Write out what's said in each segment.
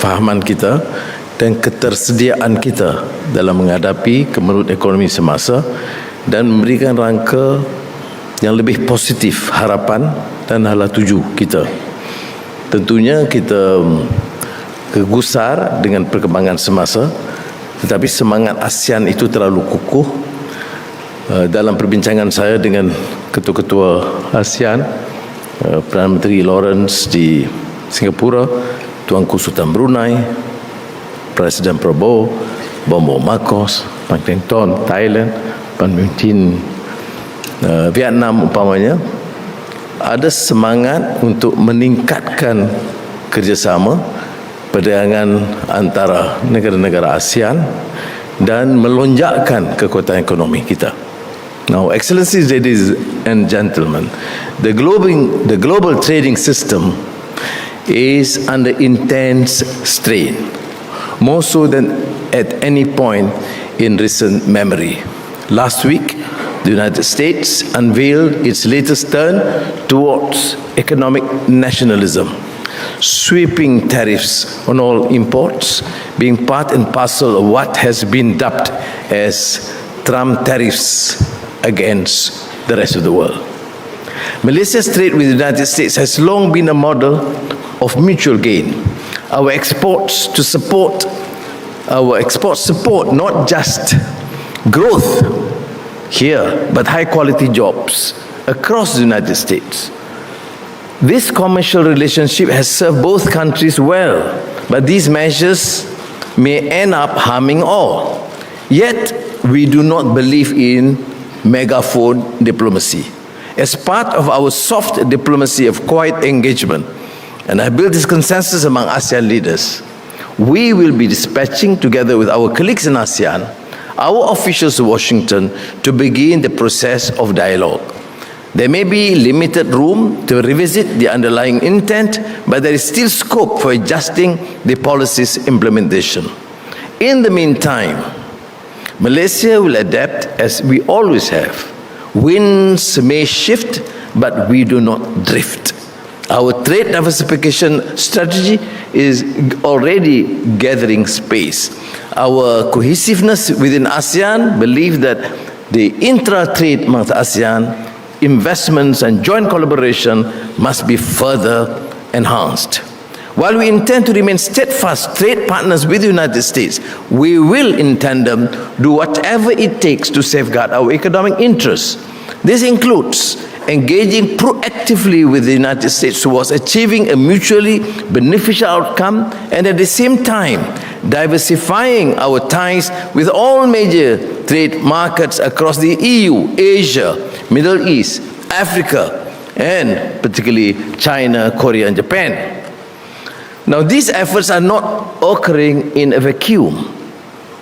kefahaman kita dan ketersediaan kita dalam menghadapi kemelut ekonomi semasa dan memberikan rangka yang lebih positif harapan dan hala tuju kita. Tentunya kita kegusar dengan perkembangan semasa, tetapi semangat ASEAN itu terlalu kukuh. Dalam perbincangan saya dengan ketua-ketua ASEAN, Perdana Menteri Lawrence di Singapura, Tuanku Sultan Brunei, Presiden Prabowo, Bombo Marcos, Paddington, Thailand, pemimpin Vietnam umpamanya, ada semangat untuk meningkatkan kerjasama perdagangan antara negara-negara ASEAN dan melonjakkan kekuatan ekonomi kita. Now, Excellencies, ladies and gentlemen, the global trading system is under intense strain, more so than at any point in recent memory. Last week, the United States unveiled its latest turn towards economic nationalism, sweeping tariffs on all imports being part and parcel of what has been dubbed as Trump tariffs against the rest of the world. Malaysia's trade with the United States has long been a model of mutual gain. Our exports support not just growth here, but high quality jobs across the United States. This commercial relationship has served both countries well, but these measures may end up harming all. Yet, we do not believe in megaphone diplomacy. As part of our soft diplomacy of quiet engagement, and I built this consensus among ASEAN leaders, we will be dispatching, together with our colleagues in ASEAN, our officials in Washington to begin the process of dialogue. There may be limited room to revisit the underlying intent, but there is still scope for adjusting the policy's implementation. In the meantime, Malaysia will adapt as we always have. Winds may shift, but we do not drift. Our trade diversification strategy is already gathering space. Our cohesiveness within ASEAN believe that the intra-trade amongst ASEAN, investments and joint collaboration must be further enhanced. While we intend to remain steadfast trade partners with the United States, we will in tandem do whatever it takes to safeguard our economic interests. This includes engaging proactively with the United States towards achieving a mutually beneficial outcome, and at the same time diversifying our ties with all major trade markets across the EU, Asia, Middle East, Africa, and particularly China, Korea, and Japan. Now, these efforts are not occurring in a vacuum.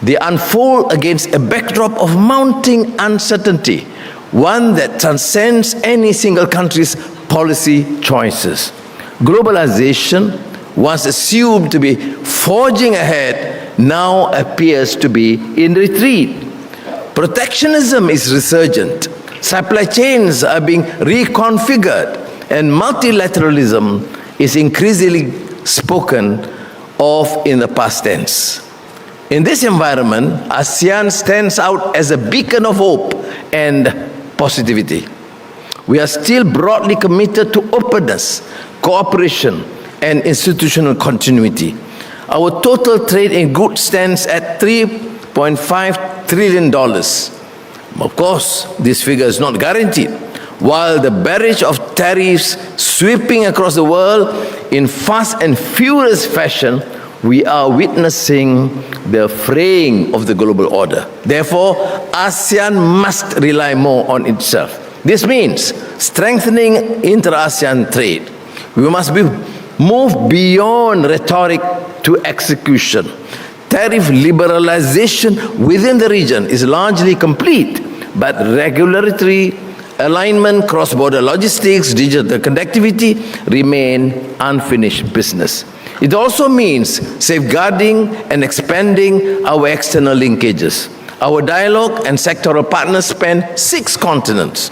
They unfold against a backdrop of mounting uncertainty, one that transcends any single country's policy choices. Globalization, once assumed to be forging ahead, now appears to be in retreat. Protectionism is resurgent. Supply chains are being reconfigured, and multilateralism is increasingly spoken of in the past tense. In this environment, ASEAN stands out as a beacon of hope and positivity. We are still broadly committed to openness, cooperation, and institutional continuity. Our total trade in goods stands at $3.5 trillion. Of course, this figure is not guaranteed. While the barrage of tariffs sweeping across the world in fast and furious fashion, we are witnessing the fraying of the global order. Therefore, ASEAN must rely more on itself. This means strengthening inter-ASEAN trade. We must move beyond rhetoric to execution. Tariff liberalization within the region is largely complete, but regulatory alignment, cross-border logistics, digital connectivity remain unfinished business. It also means safeguarding and expanding our external linkages. Our dialogue and sectoral partners span 6 continents.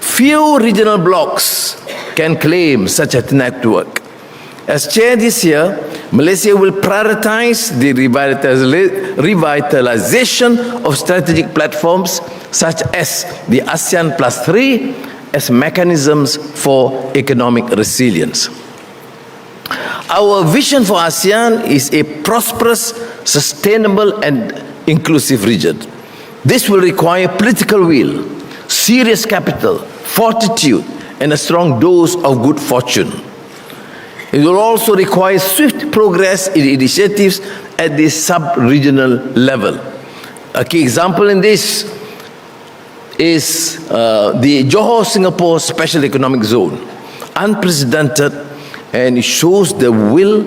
Few regional blocs can claim such a network. As chair this year, Malaysia will prioritize the revitalization of strategic platforms such as the ASEAN Plus Three as mechanisms for economic resilience. Our vision for ASEAN is a prosperous, sustainable and inclusive region. This will require political will, serious capital, fortitude and a strong dose of good fortune. It will also require swift progress in initiatives at the sub-regional level. A key example in this is the Johor-Singapore Special Economic Zone. Unprecedented, and it shows the will,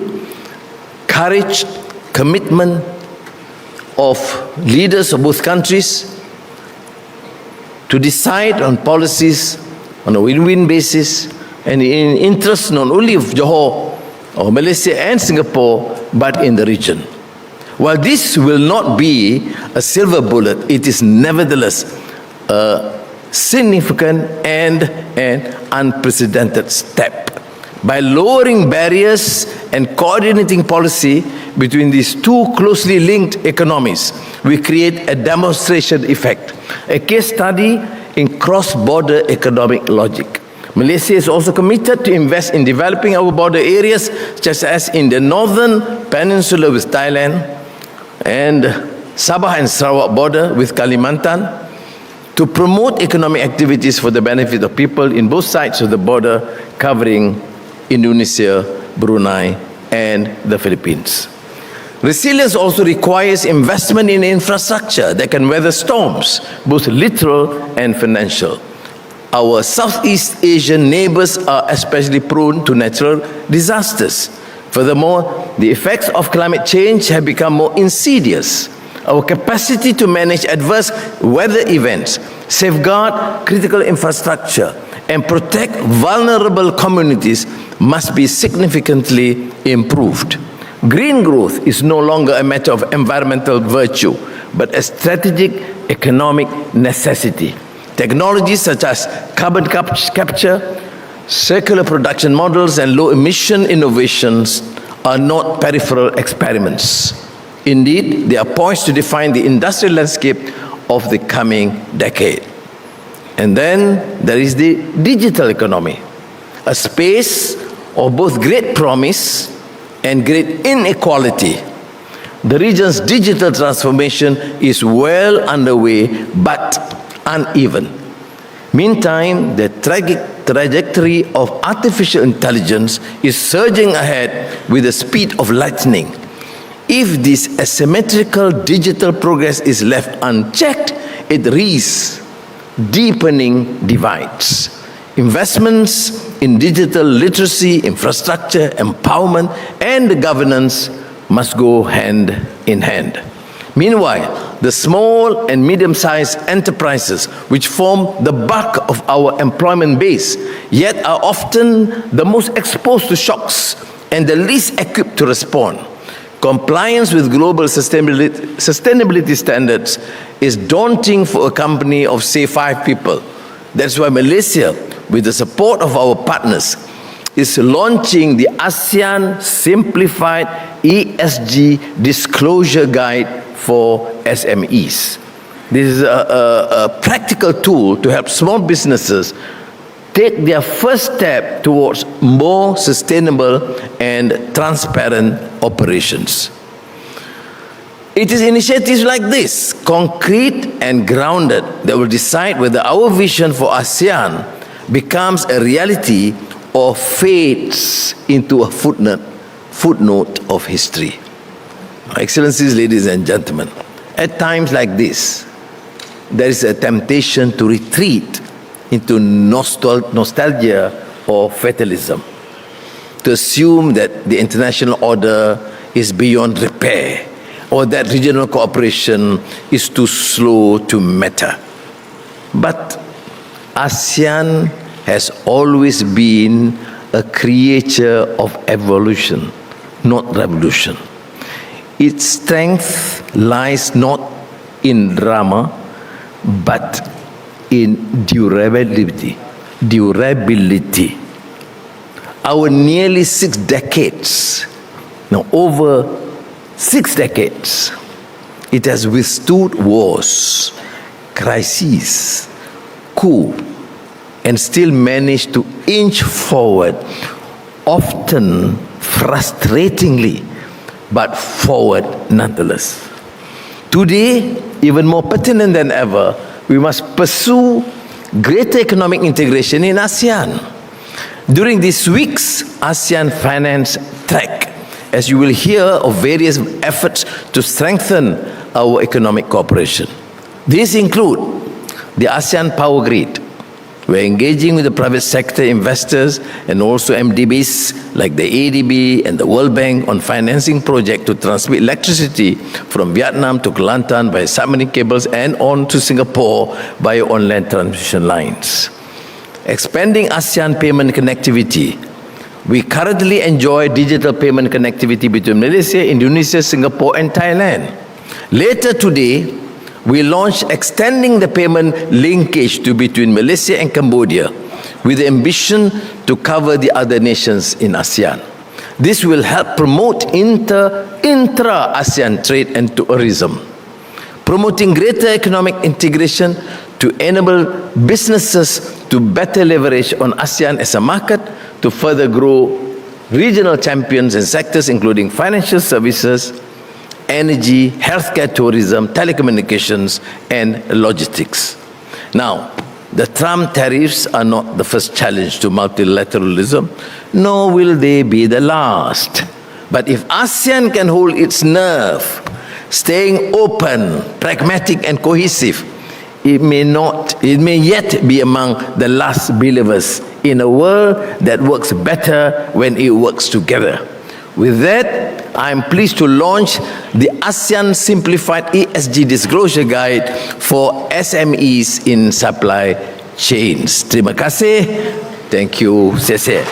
courage, commitment of leaders of both countries to decide on policies on a win-win basis and in interest not only of Johor or Malaysia and Singapore, but in the region. While this will not be a silver bullet, it is nevertheless a significant and an unprecedented step. By lowering barriers and coordinating policy between these two closely linked economies, we create a demonstration effect, a case study in cross-border economic logic. Malaysia is also committed to invest in developing our border areas, such as in the northern peninsula with Thailand and Sabah and Sarawak border with Kalimantan, to promote economic activities for the benefit of people in both sides of the border, covering Indonesia, Brunei, and the Philippines. Resilience also requires investment in infrastructure that can weather storms, both literal and financial. Our Southeast Asian neighbors are especially prone to natural disasters. Furthermore, the effects of climate change have become more insidious. Our capacity to manage adverse weather events, safeguard critical infrastructure, and protect vulnerable communities must be significantly improved. Green growth is no longer a matter of environmental virtue, but a strategic economic necessity. Technologies such as carbon capture, circular production models, and low-emission innovations are not peripheral experiments. Indeed, they are poised to define the industrial landscape of the coming decade. And then there is the digital economy, a space of both great promise and great inequality. The region's digital transformation is well underway but uneven. Meantime, the trajectory of artificial intelligence is surging ahead with the speed of lightning. If this asymmetrical digital progress is left unchecked, it risks deepening divides. Investments in digital literacy, infrastructure, empowerment, and governance must go hand in hand. Meanwhile, the small and medium-sized enterprises, which form the bulk of our employment base, yet are often the most exposed to shocks and the least equipped to respond. Compliance with global sustainability standards is daunting for a company of, say, 5 people. That's why Malaysia, with the support of our partners, is launching the ASEAN Simplified ESG Disclosure Guide for SMEs. This is a practical tool to help small businesses take their first step towards more sustainable and transparent operations. It is initiatives like this, concrete and grounded, that will decide whether our vision for ASEAN becomes a reality or fades into a footnote of history. Excellencies, ladies and gentlemen, at times like this, there is a temptation to retreat into nostalgia or fatalism, to assume that the international order is beyond repair, or that regional cooperation is too slow to matter. But ASEAN has always been a creature of evolution, not revolution. Its strength lies not in drama, but in durability. our nearly 6 decades, now over 6 decades, it has withstood wars, crises, coup, and still managed to inch forward, often frustratingly, but forward nonetheless. Today, even more pertinent than ever, we must pursue greater economic integration in ASEAN. During this week's ASEAN Finance Track, as you will hear of various efforts to strengthen our economic cooperation. These include the ASEAN Power Grid. We're engaging with the private sector investors and also MDBs like the ADB and the World Bank on financing projects to transmit electricity from Vietnam to Kelantan by submarine cables and on to Singapore by on-land transmission lines. Expanding ASEAN payment connectivity. We currently enjoy digital payment connectivity between Malaysia, Indonesia, Singapore, and Thailand. Later today, we launch extending the payment linkage to between Malaysia and Cambodia with the ambition to cover the other nations in ASEAN. This will help promote intra-ASEAN trade and tourism, promoting greater economic integration to enable businesses to better leverage on ASEAN as a market to further grow regional champions in sectors including financial services, energy, healthcare, tourism, telecommunications, and logistics. Now, the Trump tariffs are not the first challenge to multilateralism, nor will they be the last. But if ASEAN can hold its nerve, staying open, pragmatic, and cohesive, it may yet be among the last believers in a world that works better when it works together. With that, I am pleased to launch the ASEAN Simplified ESG Disclosure Guide for SMEs in supply chains. Terima kasih. Thank you. Sese.